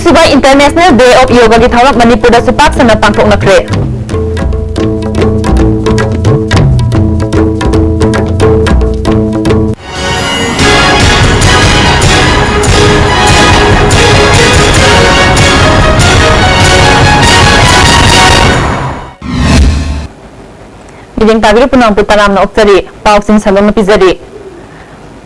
अनीसुबा international day of yoga की थौरम मणिपुर पाक सना पांथोकनख्रे। मिजिंग ताबिर पुनम पुतराम नोक्चरी पाउसिंग सलोम पिजरी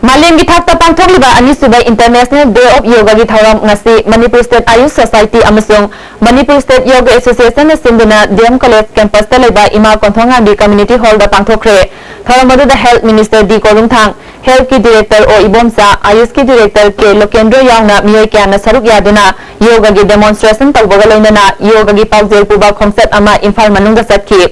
मालेम की थाकता पांथोकलिबा अनीसुबा इंटरनेशनल डे ऑफ योगा की थौरम ngasi Manipur state AYUSH society अमसुंग मणिपुर स्टेट योगा एसोसिएशन सिंधुना डीएम कॉलेज कैंपस ता लेबा इमा कोंथोंगांगी कम्युनिटी हॉल दा पांथोकरे। थौरम अदुदा health minister D Korungthang, health की डायरेक्टर ओ इबोमसा, आयुष की डायरेक्टर के लोकेंद्र यावना मियोय क्याना सरुक यादुना योगा की डेमोन्स्ट्रेशन तौबगा लोइनना योगा की पाउजेल पुबा खोंसेट अमा इम्फाल मनुंगदा सत्खि।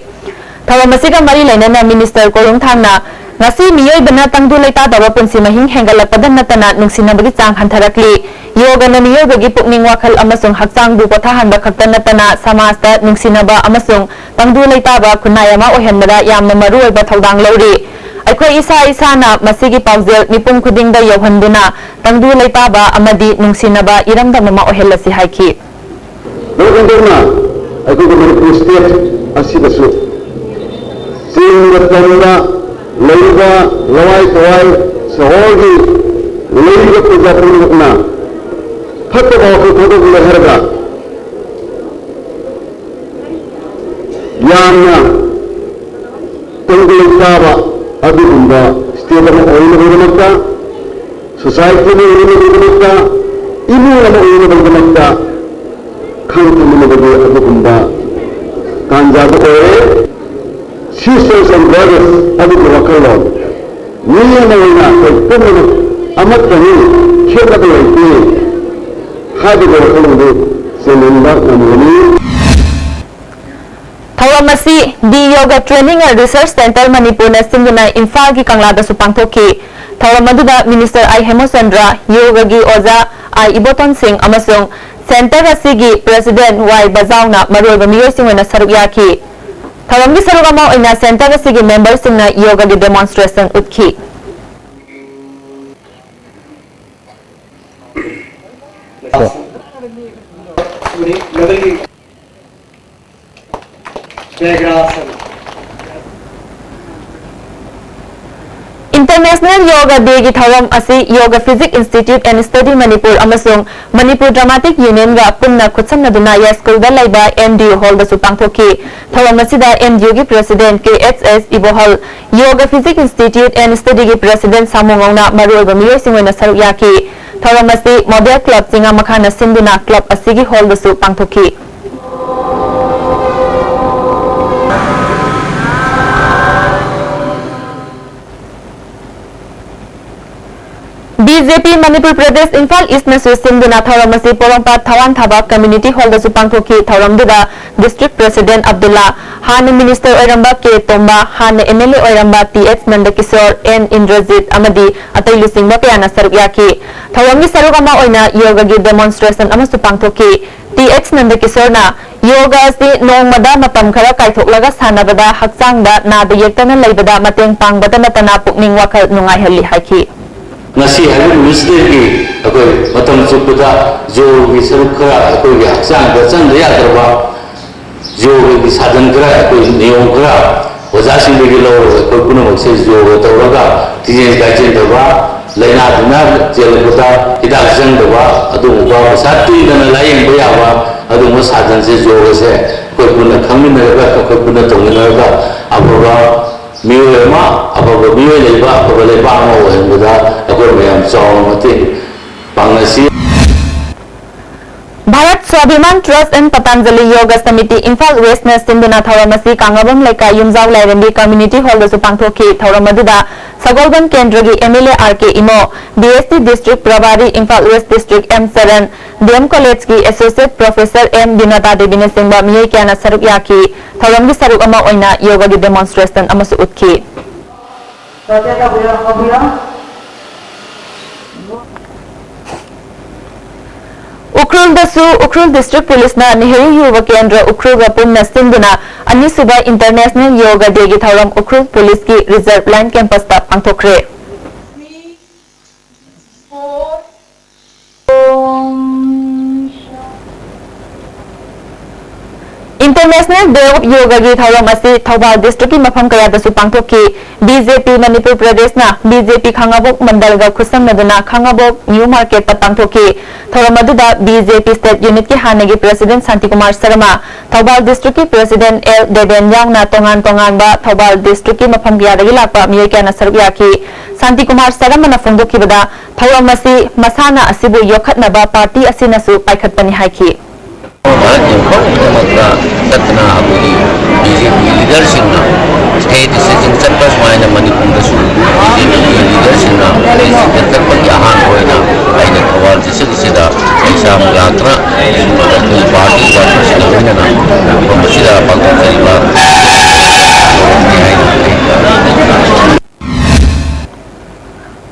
थौरम असिगा मरी लेनना minister कोरुंगथांगना ngasi miyoi bana tangdu leita dawa punsi mahing hengalappadan natana nungsinabagi chang hantarakli yoga na miyoi bagi pukning wakhal amasung hakchang bu pothahanba khakta natana samasta nungsinaba amasung tangdu leita ba khunayama ohenbada yamna maru oiba thodang lori aikhoi isa isa na masigi paujel mipum khudingda yohanduna tangdu leita ba amadi nungsinaba iramda mama ohelasi haiki lokendurna aikhoi Manipur state asidasu singatanda लैबा लवाई तवाई सहौगी लैबा पूजा पूर्वकना फट बाखु थोदक लहरगा यामना तंगुलताबा अदुगुंबा state में ओइनबगनक्ता society में ओइनबगनक्ता इमुना में ओइनबगनक्ता खंतुमनबगे अदुगुंबा कांजाब ओए sisters and brothers adugu wakalo niyana koppumana amattani khedaka laiti hadi wakalo selinda namuni थौरम असी the yoga training and research centre Manipur ने सिंधुना इम्फाल की कंगलादा सुपांथोकी। थौरम अदुदा मिनिस्टर आई हेमचंद्र, योगा की ओजा आई इबोतन सिंह अमसुंग सेंटर असिगी प्रेसिडेंट वाई बजाउना मरोइबा मियोइसिंगना सरुक याखी। थौरम की सरुक अमा ओइना सेंटर असिगी मेंबर सिंगना योगा की डेमोन्स्ट्रेशन उतखी। इंटरनेशनल योगा डे की थौरम असी yoga physique institute and study Manipur अमसुंग मणिपुर ड्रामाटिक यूनियन गा पुन्ना खुत्समनदुना या स्कूल दा लाइबा एमडीयू हॉल दसु पांथोकी। थौरम असिदा एमडीयू की प्रेसिडेंट के H S Ibohal, yoga physique institute and study की प्रेसिडेंट सामुंगौना मरुओइबा मियोइसिंगोइना सरुक याकी। थौरम असी मॉडल क्लब चिंगा मखाना सिंधुना क्लब असिगी हॉल दसु पांथोकी। बीजेपी मणिपुर प्रदेश इम्फाल ईस्ट में सिंधुना थौरम असी पोरंपाट थवान थाबा कम्युनिटी हॉल दसु पांथोकी। थौरम दुदा डिस्ट्रिक्ट प्रेसिडेंट अब्दुल्ला, हान मिनिस्टर ओइरंबा के तोंबा, हान एमएलए ओइरंबा टीएच नंदकिशोर, एन इंद्रजीत अमदी अतै लुसिंगबा कयाना सरुक याकी। थौरम की सरुक अमा ओइना योगा की डेमोन्स्ट्रेशन अमसु पांथोकी। टीएच नंदकिशोरना योगा असी नोंगमदा मतम खरा काइथोकलगा सानबदा हक्चांगदा नाद येक्तना लैबदा मतेंग पांगबदा नतना पुकनिंग वाखल नुंगाइहल्ली हाइकी। ngasi hari Wednesday ki akoi matam chupuda yoga saruk khara akoi gi hakchang da chang ya darba yoga gi sadhan khara akoi niyom khara oja sing gi lo akoi puno mokse yoga tawraga tijen ga chen darba laina duna jel buta hidak jang darba adu ba sati dana layeng ba ya ba adu mo sadhan se yoga se akoi puno khangmin na ga akoi puno tongin na ga ababa मियोमा अबब मियो लेबा अबब लेबा मा ओहनबदा अगर मयाम चावमति पांगसी। Bharat Swabhiman trust and Patanjali yoga समिति Imphal waste ने सिंधुना थौरम असी कांगाबम लेका युमजाव लाइरंबी community hall दसु पांथोकी। थौरम अदुदा सगोलबन केंद्र की MLA R K Imo, DST district प्रभारी Imphal west district M Saran, DM college की associate professor M Binata Devi ने सिंबा मिये क्याना सरुक याकी। थौरम की सरुक अमा ओइना योगा की डेमोन्स्ट्रेशन अमसु उतखी। उखरुल डिस्ट्रिक्ट पुलिस ना नेहरू युवा केंद्र उखरुल पुन्ना सिंधुना अनिसुबा इंटरनेशनल योगा डे की थौरम उखरुल पुलिस की रिजर्व लाइन कैंपस ता पांथोखरे। इंटरनेशनल डे ऑफ योगा की थौरम असी थौबाल डिस्ट्रिक्ट की मफम कयादसु पांगथोकी बीजेपी मणिपुर प्रदेश ना बीजेपी खांगाबोक मंडल गा खुसमनदुना खांगाबोक न्यू मार्केट पर पांगथोकी थौरम अदुदा बीजेपी स्टेट यूनिट के हानेगी प्रेसिडेंट शांति कुमार शर्मा थौबाल डिस्ट्रिक्ट की प्रेसिडेंट एल देवेन यांगना तोंगान तोंगान बा थौबाल डिस्ट्रिक्ट की मफम कयादगी लापा मियोय क्याना सरुक याकी शांति कुमार शर्मा ना फोंदोकीबदा थौरम असी मसाना असिबु योखतनबा पार्टी असिनसु पाइखतपनि हाइखी चतना अभी बीजेपी लीडरशिप स्टेट से चतप सूमायन मनपुर बीजेपी लीडरशिप चतप की अहान होना थवाल डिस्ट्रिक्ट लात्र पार्टी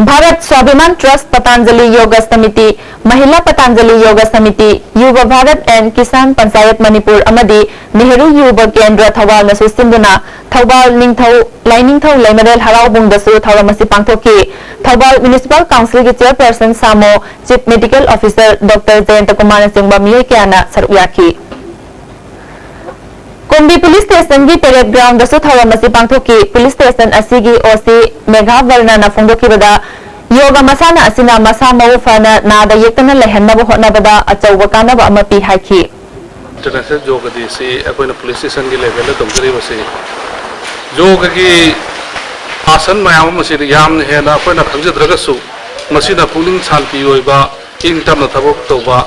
भारत स्वाभिमान ट्रस्ट पतंजलि योगा समिति महिला पतंजलि योगा समिति युवा भारत एंड किसान पंचायत मणिपुर अमदी नेहरू युवा केंद्र थौबाल नसु सिंधुना थौबाल निंगथौ लाइनिंगथौ लेमरेल हराउबुंगदसु थौरम असि पांगथोकी थौबाल म्युनिसिपल काउंसिल के चेयरपर्सन सामो chief medical officer doctor Jayant Kumar Singh मियोय क्याना सरुक याखी कुंभी पुलिस स्टेशन की पेरेड ग्राउंड थौरम असी पांगथोकी पुलिस स्टेशन असिगी ओसी मेघा वर्णना फोंदोकीबदा योगा मसाना असिना मसा मऊ फना नादा येक्तना लेहनब होटनबदा अचौब कानब अमा पी हाइखी इंटरनेशनल योग दी से अकोइना पुलिस स्टेशन की लेवल तमजरीब से योग की आसन मयाम मसी याम हेना अकोइना खंजद्रगसु मसीना पुलिंग शांति ओइबा इंग तमना थबक तोबा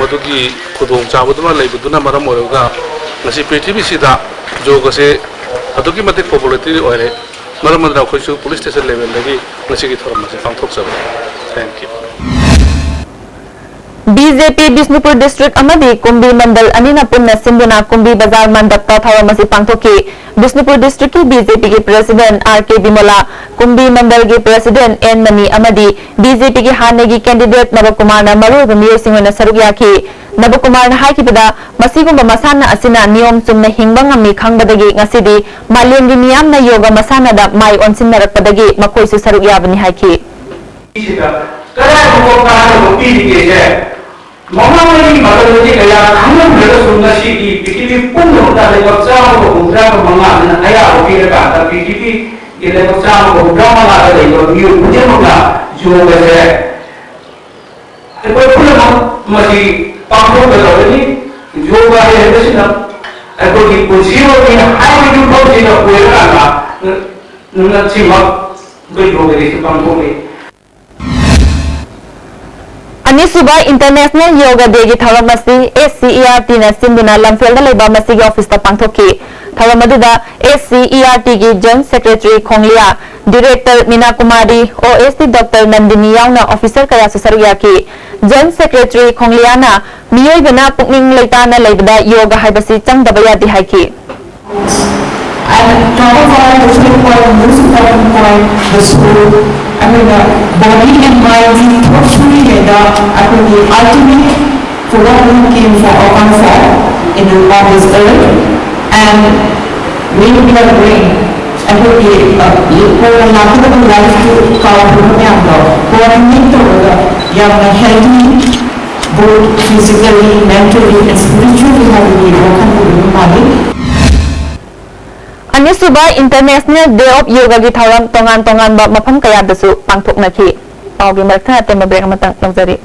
मदुगी खुदोंग चाबदुमा लेबदुना मरम ओरगा नसी पृथ्वी सिदा योग से अदुगी मतिक पॉपुलरिटी ओइरे मरम मदना खोइसु पुलिस स्टेशन लेवल लगी नसी की थोरम से पांगथोक सब thank you BJP Bishnupur district अमदी कुंभी मंडल अनिना पुन्ना सिंधुना कुंभी बाजार मंडप का थौरम असी पांगथोकी बिष्णुपुर डिस्ट्रिक्ट की बीजेपी के president R K Bimala Kumbi मंडल के प्रेसिडेंट एन मनी अमदी बीजेपी के हानेगी कैंडिडेट नवकुमार मरुब मियोय सिंह सरुक याखी नवकुमार हाइकिबदा मसीगुंबा मसाना असिना नियम चुमना हिंगबा ngami खंगबदगी ngасidi मालेमगी मियामना योगा मसानादा माइ ओनसिनरकपदगी मखोइसु सरुक याबनी हाइकी कदाय को कारण होती है ममामनी मदलजी गया खानम रग सुनसी की पीटीपी पूर्ण होता है बच्चा को उद्रा को मंगा नया होती है का पीटीपी के लिए बच्चा को उद्रा मंगा दे तो ये मुझे मंगा जो वैसे कोई पूर्ण मसी पांचों के लोग जो वाले हैं तो ना अगर की कुछ होती है हाई में जो बहुत चीज़ कोई ना नंची मत कोई लोग ऐसे पांचों में अनिसुबा इंटरनेशनल योगा डे की थौरम असी एससीईआरटी ना सिंधुना लमफेल लेबा मसी ऑफिस ता पांगथोकी थौरम अदुदा एससीईआरटी की general secretary खोंगलिया director Meena Kumari OST doctor Nandini यावना officer कया सरुक याकी जनरल सेक्रेटरी खोंगलियाना मियोयबना पुकनिंग लेताना लेबदा योगा हाइबसी चंगदबा यादि हाइकी And top of all, the second point, most important point, the school, I mean, body and mind being thoughtfully together, I mean, the ultimate for what we came for our comfort in on this earth, and we will be a brain. I mean, for a laughable life to count for the younger, for a mentor, young and healthy, both physically, mentally, and spiritually, have to be broken to the body. अनिसुबा international day of yoga की थौरम तोंगान तोंगान बा मफम कयादसु पांगथोकनखी पावगी मरखना तेम break मतंग नंगजरी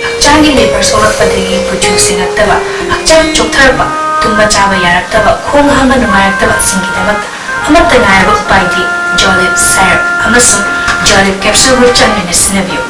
हक्चांगी लेबर सोलकपदगी पुजुसिंगतबा हक्चांग चोक्थरबा तुंबा चाबा यारक्तबा खोंग हामा नुंगायक्तबा सिंगिदबत अमत्ता नायबा उपायदि जॉलिब सैर अमसुंग जॉलिब कैप्सूल ग्रुप चंगने सिनबियो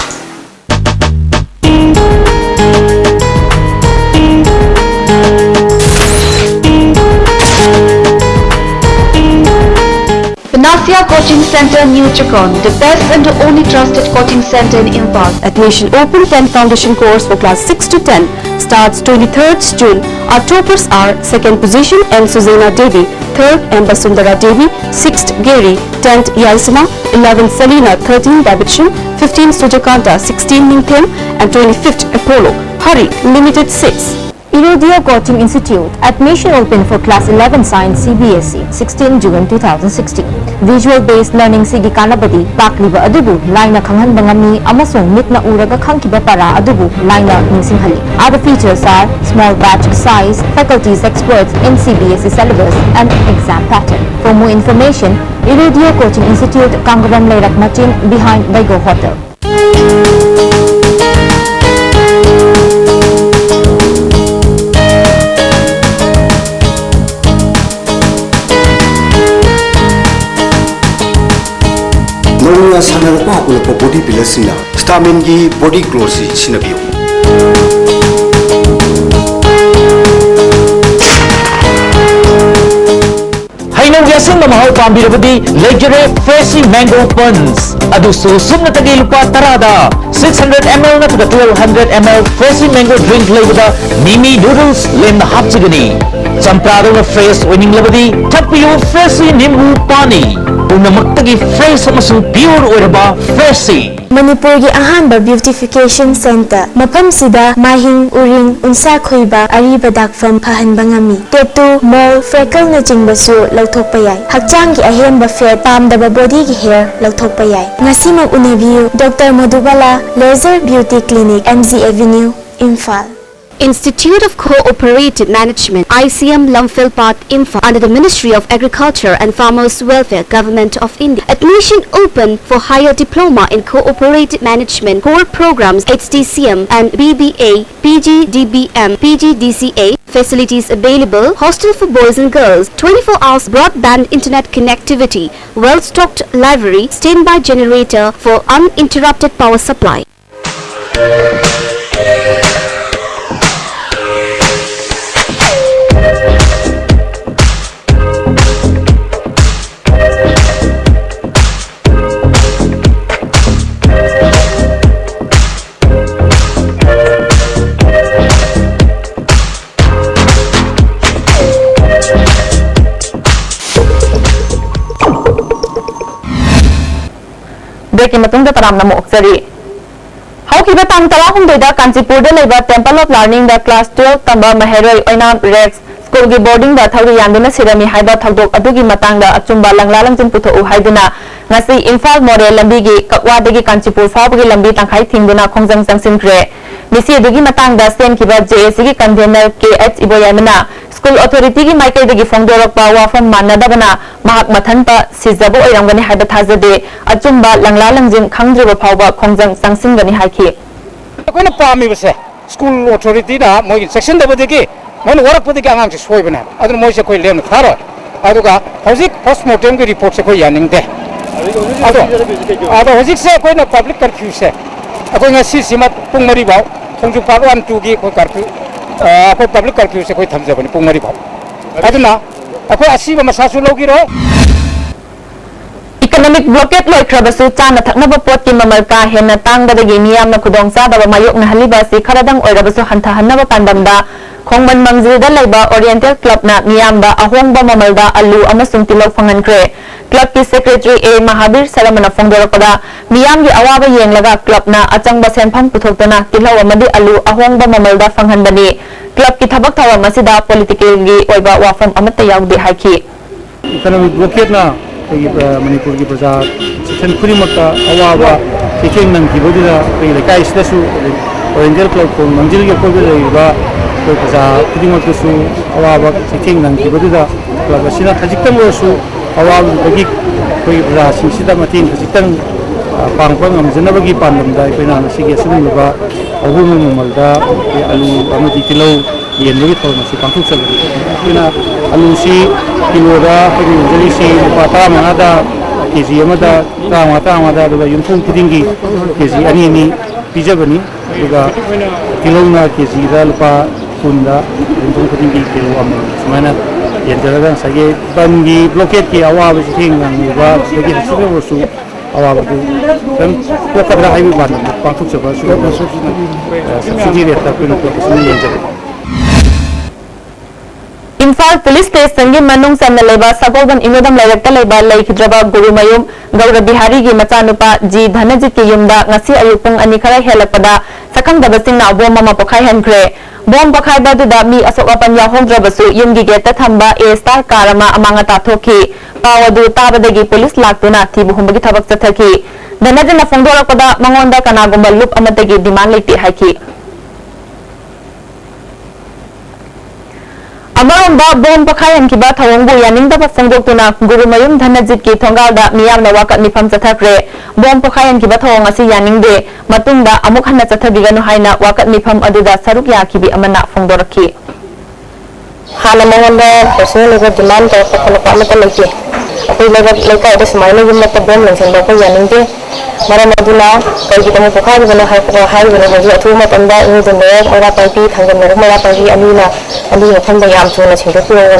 Nasia Coaching Center, New Chakon, the best and the only trusted coaching center in Imphal. Admission open 10 foundation course for class 6 to 10 starts 23rd June. Our toppers are 2nd position M. Suzana Devi, 3rd M. Basundara Devi, 6th Gary, 10th Yaisama, 11th Selina, 13th Babichan, 15th Sujakanta, 16th Ningthem and 25th Apollo. Hurry, limited seats. Irudio Coaching Institute. Admission open for Class 11 Science CBSE 16 June 2016. Visual-based learning sigi kanabadi pakliba adubu laina khanghan bangami amasong mitna uraga khangkiba para adubu laina ningsinghali. Other features are small batch size, faculties experts in CBSE syllabus and exam pattern. For more information, Irudio Coaching Institute, Kangaram Leirak Machin, behind Baigo Hotel. नौना सानरपा उलपा body builder सिंगना स्टामिन की body growth सिनबियो Hainong yasing mahal pambirabadi Legere Freshie Mango Buns adusu sumna tagi lupa tarada 600 ml na tuga 1200 ml Freshie Mango drink labada Mimi noodles lemna hapchigani champrado na fresh winning labadi tapiyo Freshie Nimbu Pani punamakagi fresh amasu pure oiraba Freshie Manipur gi ahanba beautification center mapam sida mahing uring unsa khoiba ariba dakfam phahanba ngami tattoo mole freckle na jingbasu lauthokpa yai hakchang gi ahemba fat pamdaba body gi hair lauthokpa yai ngasi ma unabiu Dr Madhubala Laser Beauty Clinic MZ Avenue Imphal. Institute of Cooperative Management, ICM Lumphil Park, Imphal, under the Ministry of Agriculture and Farmers Welfare, Government of India. Admission open for higher diploma in cooperative management, core programs HTCM and BBA, PGDBM, PGDCA. Facilities available, hostel for boys and girls, 24 hours broadband internet connectivity, well-stocked library, standby generator for uninterrupted power supply. Break matungda taramna mo oksari. Haukiba tang Tarahumdoida Kanchipur de leba Temple of Learning the class 12 tamba Maheroi Oinam Rex school gi boarding da thawri yanduna sirami haiba thawdok adugi matangda achumba langlalangjin putho haiduna ngasi Imphal More lambi gi Kakwadagi Kanchipur fawgi lambi tangkhai thingduna khongjang changsinkre misi adugi matangda sem kiba JAC gi convener KH Iboyamana school authority gi maikai dagi fongdorokpa wafam manadabana mahak mathanta sizabo oirangani haiba thazade achumba langlalangjin khangdriba phawba khongjang changsingani haiki कोई पामी बसे school authority ना मोई section दबदगी मोन work पदगी आंगांग सोय बना अदन मोई से कोई लेन थारो अदुगा हजिक पोस्टमार्टम की रिपोर्ट से कोई यानिंग दे अदो हजिक से कोई ना पब्लिक कर्फ्यू से कोई ngasi simat pung mari baw thongju part 1 2 gi कोई कर्फ्यू कोई पब्लिक कर्फ्यू से कोई थमजबनी pung mari baw अदना कोई असीब मसासु लोगी रो Economic blockade loikhrabasu chana thaknaba pot ki mamal ka henna tangbadagi miyamna khudong sadaba mayokna haliba si kharadang oirabasu hantha hannaba pandamda khongman mangjilda laiba Oriental Club na miyamba ahongba mamalda alu amasung tilok phangankre club ki secretary A Mahabir Salamana phongdorapada miyamgi awaba yenglaga club na achangba senpham puthoktana tilaw amadi alu ahongba mamalda phanghanbani club ki thabak thawam asida political gi oiba wafam amatta yaudi haiki economic blockade na Manipur की प्रजा section खुरीमक्ता अवाबा section नंगीबदुदा लेकाई सिदासु ओरेंजल club को मंजिल के Kobe लेबा कोई प्रजा खुरीमक्तसु अवाबा section नंगीबदुदा club असिना खजिक्तम ओसु अवाबा बगी कोई प्रजा सिंसिदा मतिन खजिक्तम पांगपंग amjanabagi pandamda कोइना सिगे सुनुबा अबु ममलदा आलू अमदि kilo yenbagi thormasi pangthuk chal कोइना आलू सी किलोदा कोइ जली सी पाता मनादा केजी amada तामादा दुगा युमथुम खुदिंगी केजी ani ani pijabani दुगा किलोना केजी दा लुपा कुंदा युमथुम खुदिंगी किलो am समाना yenjaraga sage bangi blockade ki awaaba thing ngba sage hasibu awaaba ku kan kokabra haibi ban pangthuk chaba su subsidy rate ta kuno ko yenjaraga Imphal Police Station gi manung samna leba Sagoban Imodam Lairakta leba Laikhidraba Gurumayum Gaura Bihari gi machanupa Ji Dhanajit ki yumda ngasi ayupung ani khara helakpada sakangdaba singna abo mama pokhai hankre Bom pakaibadda mi asok apan yahongdrabasu yumgi geta thamba A star karama amanga tathoki pawadu tabadagi police laktuna thibu humbagi thabak chathaki danajana phongdorakpada mangonda kanagumba lup amatagi demand leiti haiki Amaramba bom pakhayan kiba thawongbu yaningdaba phongdoktuna gurumayum dhanajit ki thongalda miyamna wakat mifam chathakre bom pakhayan kiba thawong asi yaningde matungda amuk hanna chathabiganu haina wakat mifam aduda saruk yakibi amana phongdoraki hala mangonda personal level demand ta pakhalapa amata leite apoi level lekai da smaina yumna ta bom langsen ba ko yaningde maram aduna kai ki tamu pakha bana hai bana haji athu ma tanda ini de mer ora party thangan mer mara party anina ani phanda yam chuna chingda pura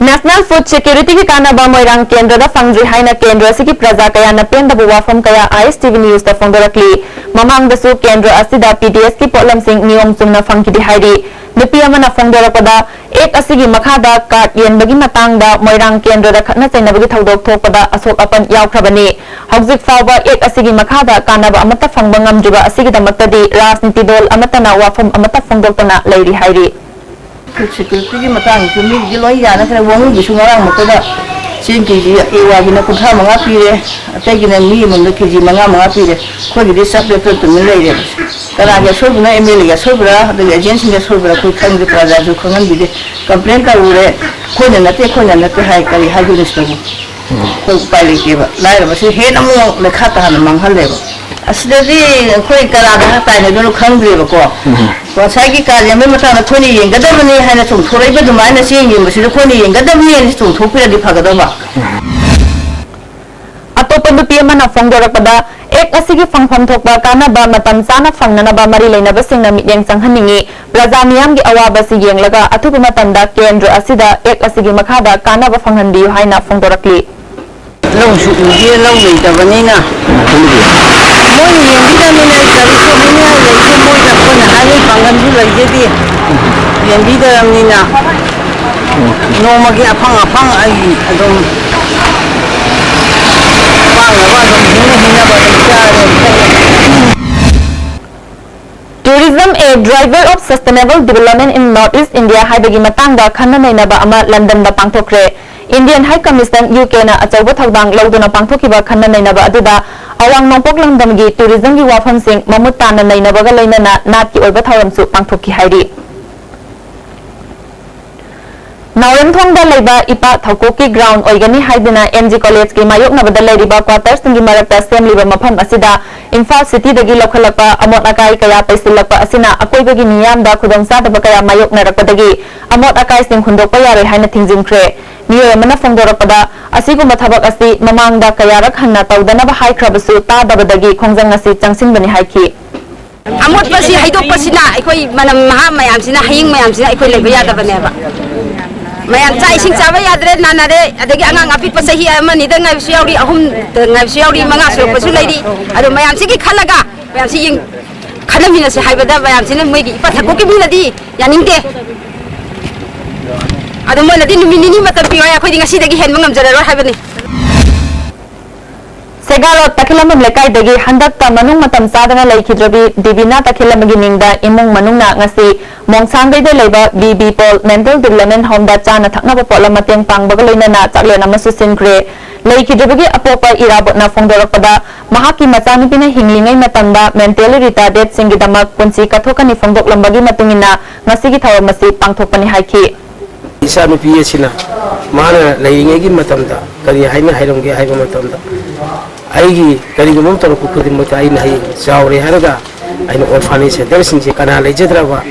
National Food Security ki kana ba moirang kendra da fangri haina kendra siki praja kaya na penda bu wafam kaya ISTV News da phongdorakli mamang da su kendra asida PDS ki potlam sing niyom chungna phangki di hairi nupi amana phongdorakpada ek asigi makhada card yenbagi matangda moirang kendra da khatna chainabagi thodok thokpada asok apan yawkhrabani hauzik fawba ek asigi makhada kanaba amata phangba ngamjuba asigi damatadi rajniti dol amatana wafam amata phongdoktana leiri hairi security ki matang chumi ji loi ya na khare wong bi sungarang makada chen ki ji ewa gi na kutha manga pire atai gi na mi mun ki ji manga pire ko gi sap le to min le re kara ga so buna email ga so bra de agency ga so bra ko khang gi praja ju khangan bi de complaint ka ure ko na te hai kari ha ju nisna ko pali ke ba lai ra ba se he na mo le khata na mang hal le ba asdadi khoi kara ga ta ne do khang bi ba ko Wasai ka yambe mata na thoni yengadabani haina sum thoraiba dumaina singi masida khoni yengadabani ani sum thopira di phagadaba atopa nupi amana phongdorakpada ek asigi phangpham thokpa kanaba matam chana phangnanaba mari leinaba singna mityeng changhaningi praja miyam gi awaba si yenglaga athupa matamda kendra asida ek asigi makhada kanaba phanghanbi haina phongdorakli long su ji long nei tabani na moi yengi da mina kari so mina lei moi da kona hai pangan du lei je di yengi da mina no magi apang ai adom Tourism a driver of sustainable development in Northeast India haibagi matangda khanna nainaba ama London ba pangthokre Indian High Commission UK na achauba thodang lauduna pangthokiba khanna nainaba aduda awang nongpok langdam gi tourism gi wafam sing mamut tana nainaba ga lainana nat ki oiba tharamsu pangthoki hairi Naurem thongda leiba ipa thakoki ground oigani haidina MG College ki mayok nabada leiriba quarters tingi marakta semliba mafam asida Imphal City dagi lokhalakpa amot akai kaya paisilakpa asina akoibagi miyamda khudong sadaba kaya mayok narakpadagi amot akai sing khundokpa yare haina thingjimkhre miyo amana phongdorakpada asigumba thabak asi mamangda kayarak hanna tawdanaba haikhrabasu tadabadagi khongjang asi changsinbani haiki amot pasi haidok pasina ikoi manam maha mayam sina haying mayam sina ikoi leba yadabaneba mayam chai sing chaba yadre nanare adagi angang api pasahi amani da ngai siauri ahum ngai siauri manga so pasu leidi ado mayam sigi khalaga mayam si ying khanamina se haibada mayam sina moigi ipa thakoki minadi yaningde ado moinadi numini matam piya khoi dinga sidagi hen mangam jararo haibani Segalo takilamam lekai dagi handakta manung matam sadana laikhidrabi Divina takilamagi ningda imung manungna ngasi mongsanggai de leiba BB Pol Mental Development Home da chana thakna pola mateng pangbaga loinana chaklena masu sinkre laikhidrabi apopa irabotna phongdorakpada mahaki machanupina hinglingai matamda mentally retarded singidamak punchi kathokani phongdok lambagi matungina ngasigi thawamasi pangthokpani haiki isa nupi asina mana laingai matamda kari haina hairongge haiba matamda aigi kari gumum tar ku khudin mata aina hai zawre haraga aina orphanage center sing je kana lejedraba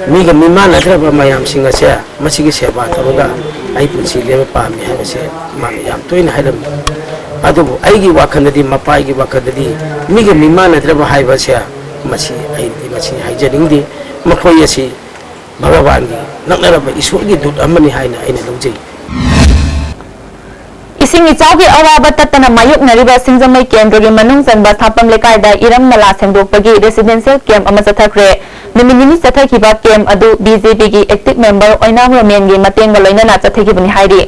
mi ga mimana draba mayam singa se masigi seba taruga ai punsi le pa mi ha se ma yam toina hairam adu aigi wakhandadi mapai gi wakhandadi mi ga mimana draba haiba se masi ai di masi hai jaringdi makoi asi bhagavan gi naknaraba isur gi dut amani haina aina lojai Ising ichaugi awaba tatana mayuk nariba singjamai kendra gi manung chanba thapam lekai da iram nala sengdokpagi residential camp ama chathakre niminini chathakiba camp adu BJP gi active member oinam romen gi matenga loinana chathakibani hairi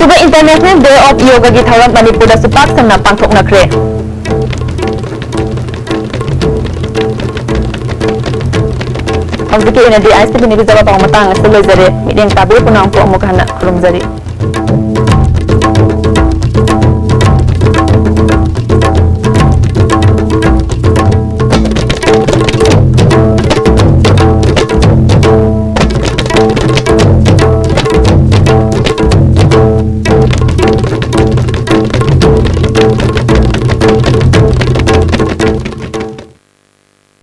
सुबह international day of yoga की थौरम मणिपुर पाक संना पांथोकनख्रे हौजिकी इनदी ICB निगजबा पाव मतंग असि लोइजरे medium ताबे पुनांग को अमुक हन्ना खुरुमजरी